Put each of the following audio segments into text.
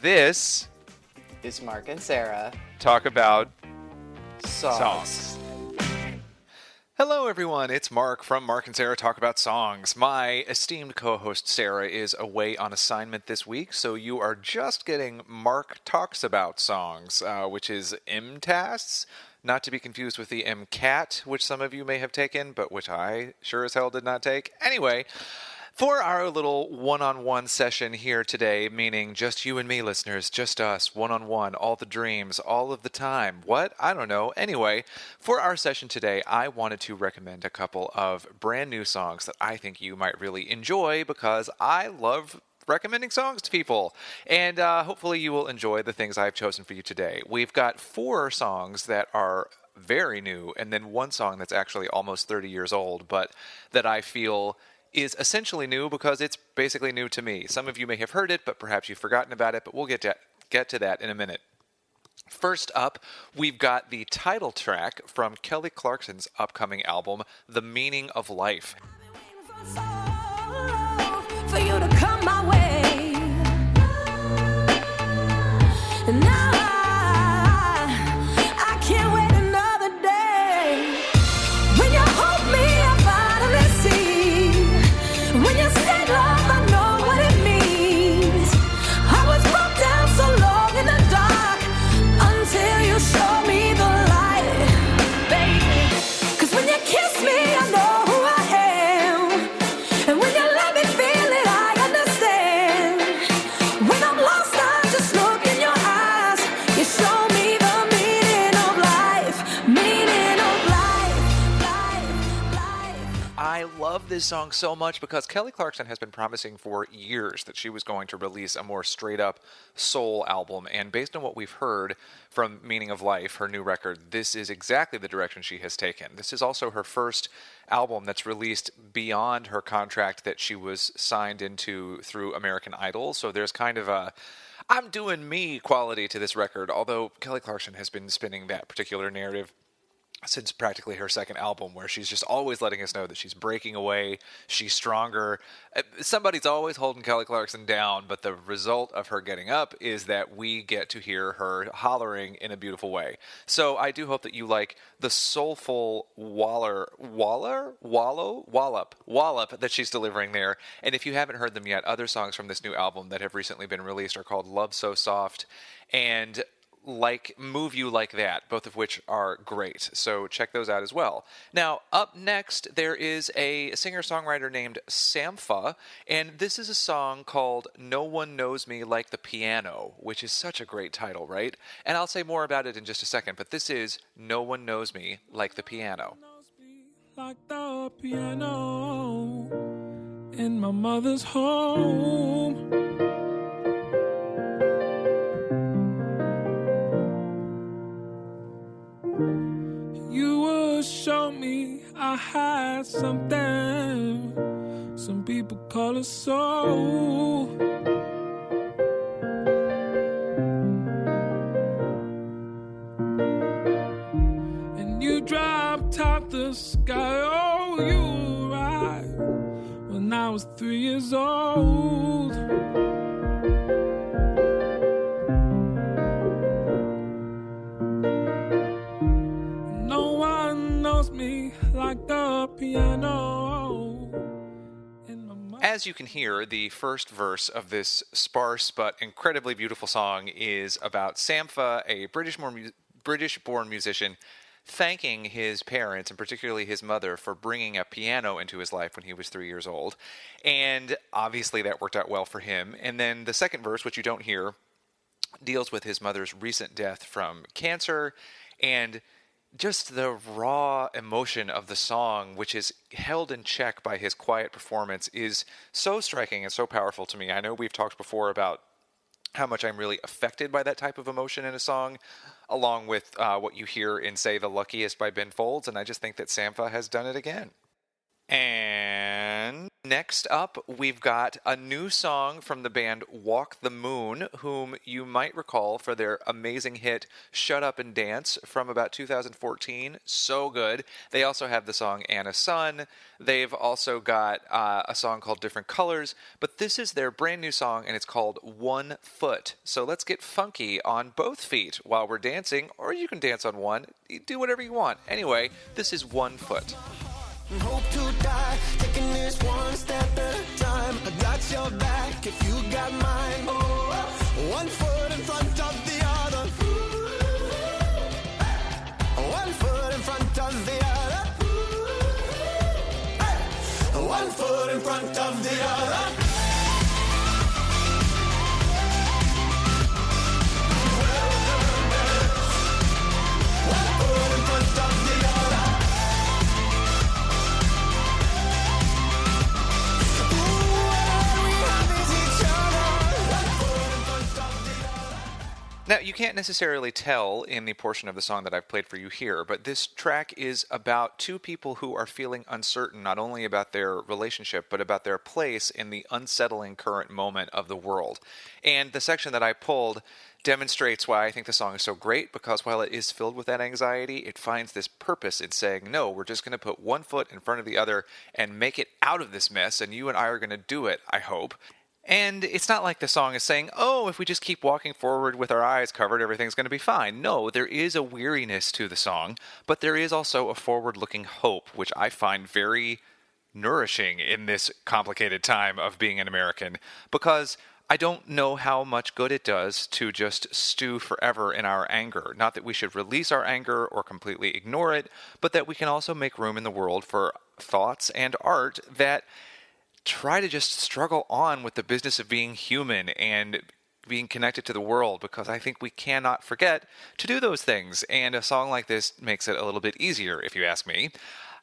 This is Mark and Sarah talk about songs. Hello, everyone. It's Mark from Mark and Sarah Talk About Songs. My esteemed co-host Sarah is away on assignment this week, so you are just getting Mark Talks About Songs, which is MTAS, not to be confused with the MCAT, which some of you may have taken, but which I sure as hell did not take. Anyway, for our little one-on-one session here today, meaning just you and me, listeners, just us, one-on-one, all the dreams, all of the time. What? I don't know. Anyway, for our session today, I wanted to recommend a couple of brand new songs that I think you might really enjoy because I love recommending songs to people. And hopefully you will enjoy the things I've chosen for you today. We've got 4 songs that are very new, and then one song that's actually almost 30 years old, but that I feel is essentially new because it's basically new to me. Some of you may have heard it, but perhaps you've forgotten about it, but we'll get to that in a minute. First up, we've got the title track from Kelly Clarkson's upcoming album, The Meaning of Life. For you to come my way. And now I can't wait another day. When you hold me, I finally see. When you say love, I know what it means. I was broke down so long in the dark until you showed me the light, baby. 'Cause when you kiss me, I know who I am. And when you let me feel it, I understand. When I'm lost, I just look in your eyes. You show me the meaning of life. Meaning of life, life, life. I love this song so much because Kelly Clarkson has been promising for years that she was going to release a more straight-up soul album, and based on what we've heard from Meaning of Life, her new record, this is exactly the direction she has taken. This is also her first album that's released beyond her contract that she was signed into through American Idol, so there's kind of a I'm doing me quality to this record, although Kelly Clarkson has been spinning that particular narrative since practically her second album, where she's just always letting us know that she's breaking away, she's stronger. Somebody's always holding Kelly Clarkson down, but the result of her getting up is that we get to hear her hollering in a beautiful way. So I do hope that you like the soulful wallop that she's delivering there. And if you haven't heard them yet, other songs from this new album that have recently been released are called Love So Soft and Move You Like That, both of which are great. So check those out as well. Now, up next, there is a singer-songwriter named Sampha, and this is a song called No One Knows Me Like the Piano, which is such a great title, right? And I'll say more about it in just a second, but this is No One Knows Me Like the Piano. Like the piano in my mother's home. You would show me I had something. Some people call it soul. And you dropped out the sky. Oh, you arrived when I was 3 years old. Me like the piano. As you can hear, the first verse of this sparse but incredibly beautiful song is about Sampha, a British-born musician, thanking his parents, and particularly his mother, for bringing a piano into his life when he was 3 years old. And obviously that worked out well for him. And then the second verse, which you don't hear, deals with his mother's recent death from cancer, and just the raw emotion of the song, which is held in check by his quiet performance, is so striking and so powerful to me. I know we've talked before about how much I'm really affected by that type of emotion in a song, along with what you hear in, say, The Luckiest by Ben Folds, and I just think that Sampha has done it again. And next up, we've got a new song from the band Walk the Moon, whom you might recall for their amazing hit Shut Up and Dance from about 2014. So good. They also have the song Anna Sun. They've also got a song called Different Colors, but this is their brand new song, and it's called 1 Foot. So let's get funky on both feet while we're dancing, or you can dance on one. Do whatever you want. Anyway, this is 1 Foot. Hope to die, taking this one step at a time. I got your back if you got mine. Oh, 1 foot in front of the other. 1 foot in front of the other. 1 foot in front of the other. Now, you can't necessarily tell in the portion of the song that I've played for you here, but this track is about two people who are feeling uncertain not only about their relationship, but about their place in the unsettling current moment of the world. And the section that I pulled demonstrates why I think the song is so great, because while it is filled with that anxiety, it finds this purpose in saying, no, we're just going to put 1 foot in front of the other and make it out of this mess, and you and I are going to do it, I hope. And it's not like the song is saying, oh, if we just keep walking forward with our eyes covered, everything's going to be fine. No, there is a weariness to the song, but there is also a forward-looking hope, which I find very nourishing in this complicated time of being an American, because I don't know how much good it does to just stew forever in our anger. Not that we should release our anger or completely ignore it, but that we can also make room in the world for thoughts and art that try to just struggle on with the business of being human and being connected to the world, because I think we cannot forget to do those things, and a song like this makes it a little bit easier, if you ask me.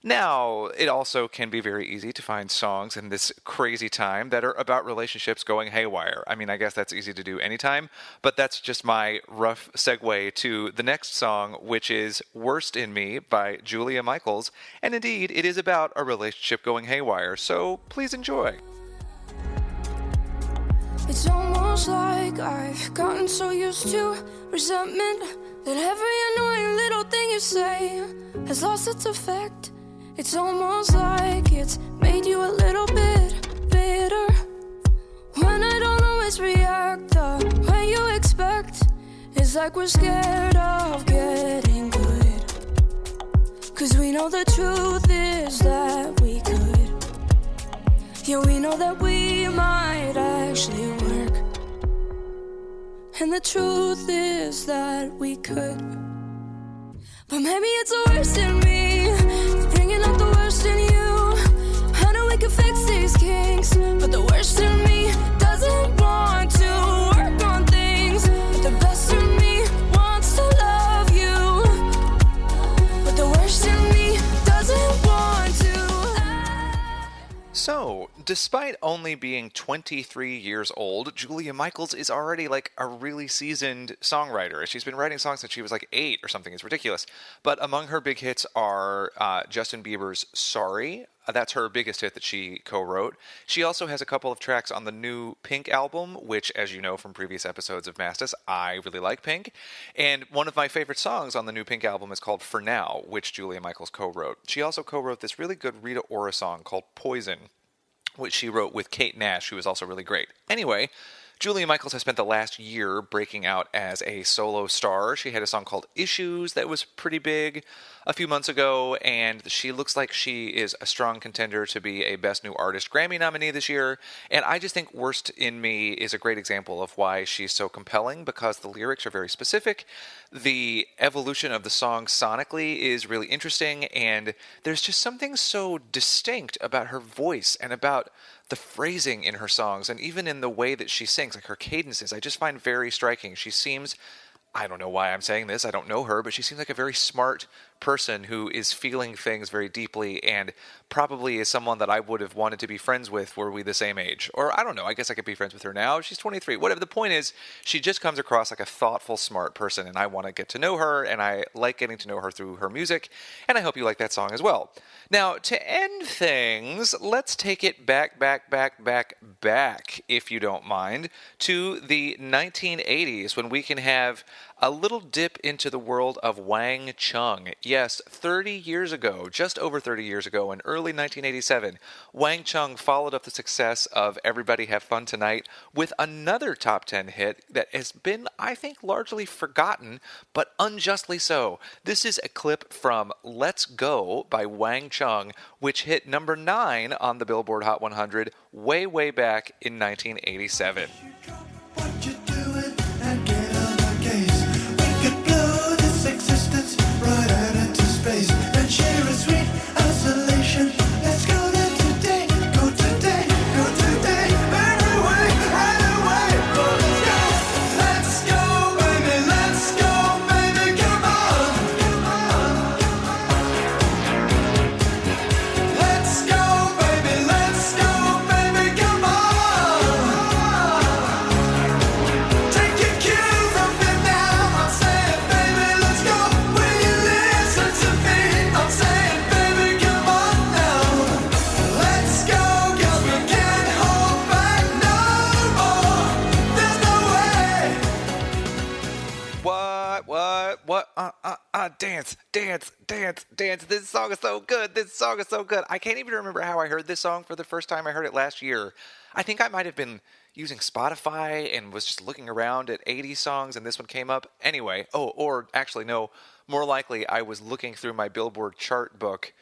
Now, it also can be very easy to find songs in this crazy time that are about relationships going haywire. I mean, I guess that's easy to do anytime, but that's just my rough segue to the next song, which is Worst in Me by Julia Michaels, and indeed, it is about a relationship going haywire, so please enjoy. It's almost like I've gotten so used to resentment that every annoying little thing you say has lost its effect. It's almost like it's made you a little bit bitter when I don't always react the way you expect. It's like we're scared of getting good, 'cause we know the truth is that we could. Yeah, we know that we might actually work, and the truth is that we could. But maybe it's the worst in me, it's bringing out the worst in you. I know we can fix these kinks, but the worst in me doesn't want to work on things. But the best in me wants to love you, but the worst in me doesn't want to. So, despite only being 23 years old, Julia Michaels is already like a really seasoned songwriter. She's been writing songs since she was like 8 or something. It's ridiculous. But among her big hits are Justin Bieber's Sorry. That's her biggest hit that she co-wrote. She also has a couple of tracks on the new Pink album, which, as you know from previous episodes of Mastis, I really like Pink. And one of my favorite songs on the new Pink album is called For Now, which Julia Michaels co-wrote. She also co-wrote this really good Rita Ora song called Poison, which she wrote with Kate Nash, who is also really great. Anyway, Julia Michaels has spent the last year breaking out as a solo star. She had a song called Issues that was pretty big a few months ago, and she looks like she is a strong contender to be a Best New Artist Grammy nominee this year. And I just think Worst in Me is a great example of why she's so compelling, because the lyrics are very specific. The evolution of the song sonically is really interesting, and there's just something so distinct about her voice and about the phrasing in her songs, and even in the way that she sings, like her cadences, I just find very striking. She seems, I don't know why I'm saying this, I don't know her, but she seems like a very smart, person who is feeling things very deeply and probably is someone that I would have wanted to be friends with were we the same age. Or I don't know, I guess I could be friends with her now. She's 23. Whatever. The point is, she just comes across like a thoughtful, smart person, and I want to get to know her, and I like getting to know her through her music, and I hope you like that song as well. Now, to end things, let's take it back, if you don't mind, to the 1980s when we can have a little dip into the world of Wang Chung. Yes, 30 years ago, just over 30 years ago, in early 1987, Wang Chung followed up the success of Everybody Have Fun Tonight with another top 10 hit that has been, I think, largely forgotten, but unjustly so. This is a clip from Let's Go by Wang Chung, which hit number 9 on the Billboard Hot 100 way back in 1987. What you doing and get on our case? We could blow this existence right out into space and share a sweet isolation. Let's go there today, go today, go today. Anyway, let's go, baby, come on. Let's go, baby, come on. Take your cue from me now. I'm saying, baby, let's go. Will you listen to me? I'm saying, baby, come on now. Let's go, 'cause we can't hold back no more. There's no way. Dance. This song is so good. I can't even remember how I heard this song for the first time. I heard it last year. I think I might have been using Spotify and was just looking around at 80 songs and this one came up. Anyway, or actually no, more likely I was looking through my Billboard chart book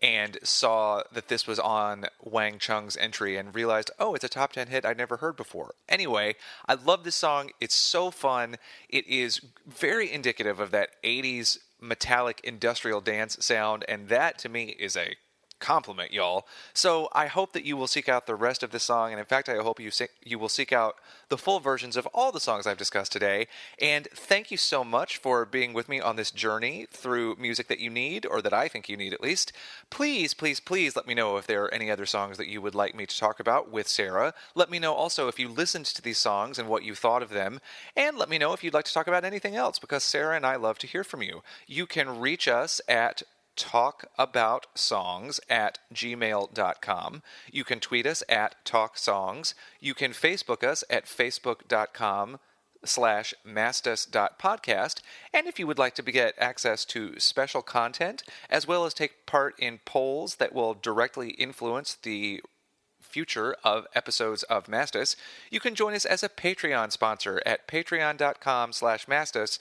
and saw that this was on Wang Chung's entry and realized, oh, it's a top 10 hit I'd never heard before. Anyway, I love this song. It's so fun. It is very indicative of that 80s metallic industrial dance sound, and that to me is a compliment, y'all. So I hope that you will seek out the rest of the song, and in fact, I hope you will seek out the full versions of all the songs I've discussed today. And thank you so much for being with me on this journey through music that you need, or that I think you need at least. Please let me know if there are any other songs that you would like me to talk about with Sarah. Let me know also if you listened to these songs and what you thought of them, and let me know if you'd like to talk about anything else, because Sarah and I love to hear from you. You can reach us at talkaboutsongs@gmail.com. You can tweet us at talksongs. You can Facebook us at facebook.com/mastus.podcast. And if you would like to get access to special content, as well as take part in polls that will directly influence the future of episodes of Mastus, you can join us as a Patreon sponsor at patreon.com/Mastus.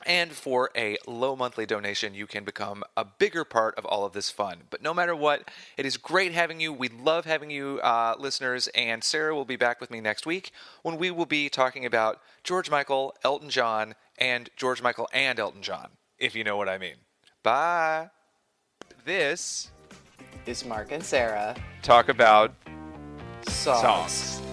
And for a low monthly donation, you can become a bigger part of all of this fun. But no matter what, it is great having you. We love having you, listeners. And Sarah will be back with me next week when we will be talking about George Michael, Elton John, and George Michael and Elton John, if you know what I mean. Bye. This is Mark and Sarah talk about songs.